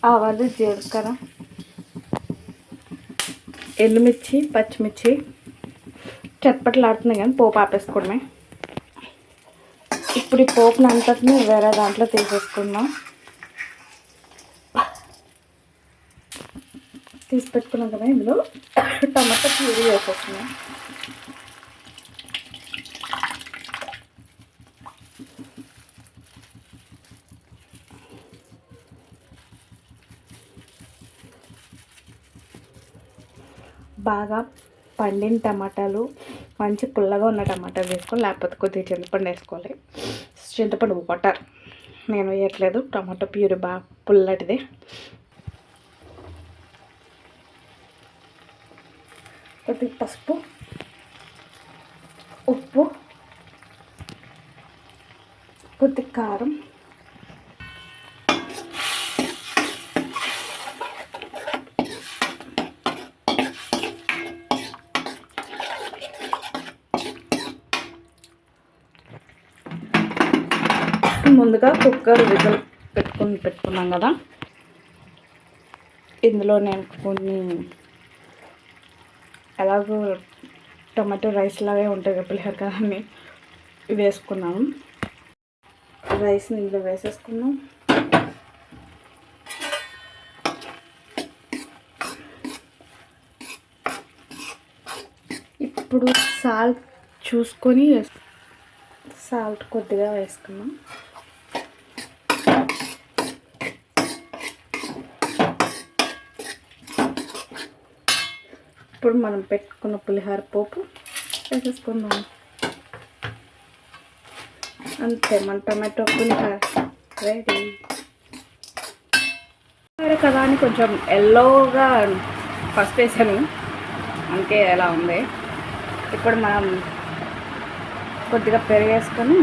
ఆవాలు, జీలకర్ర, ఎండుమిర్చి, పచ్చిమిర్చి చట్పట్లాడుతున్నాయి కానీ పోపు ఆపేసుకోవడమే. ఇప్పుడు ఈ పోపుని అంతటిని వేరే దాంట్లో తీసేసుకుందాం. తీసి పెట్టుకున్నాం కదా, ఇందులో టమాటా ప్యూరీ వేసేస్తున్నాం. బాగా పండిన టమాటాలు, మంచి పుల్లగా ఉన్న టమాటాలు వేసుకోవాలి, లేకపోతే కొద్దిగా చింతపండు వేసుకోవాలి. చింతపండు వాటర్ నేను వేయట్లేదు, టమాటో ప్యూరీ బాగా పుల్లటిది. కొద్దిగా పసుపు, ఉప్పు, కొద్దిగా కారం, ముందుగా కుక్కర్ విజిల్ పెట్టుకున్నాం కదా, ఇందులో నేను కొన్ని ఎలాగో టమాటో రైస్ లాగే ఉంటుంది కదా పులిహోర కదా అని వేసుకున్నాము. రైస్ని ఇందులో వేసేసుకున్నాం. ఇప్పుడు సాల్ట్ చూసుకొని సాల్ట్ కొద్దిగా వేసుకున్నాం. ఇప్పుడు మనం పెట్టుకున్న పులిహోర పోపు వేసేసుకుందాం. అంతే, మన టమాటో పులిహోర రెడీ. కదా అని కొంచెం ఎల్లోగా ఫస్ట్ వేసాను, అంతే ఎలా ఉంది. ఇప్పుడు మనం కొద్దిగా పెరిగేసుకొని,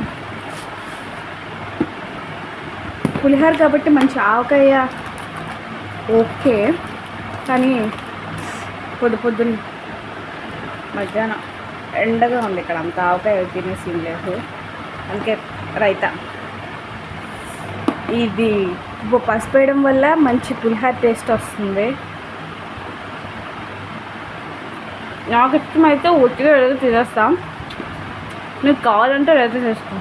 పులిహోర కాబట్టి మంచి ఆవకాయ ఓకే, కానీ పొద్దున్న మధ్యాహ్నం ఎండగా ఉంది ఇక్కడ, అంత ఆవకాయ తినేసి లేదు, అందుకే రైతా. ఇది పసుపు వేయడం వల్ల మంచి పులిహోర టేస్ట్ వస్తుంది. నాకు ఇష్టమైతే ఉట్టిగా తినేస్తాం, మీకు కావాలంటే రైతా చేసుకో.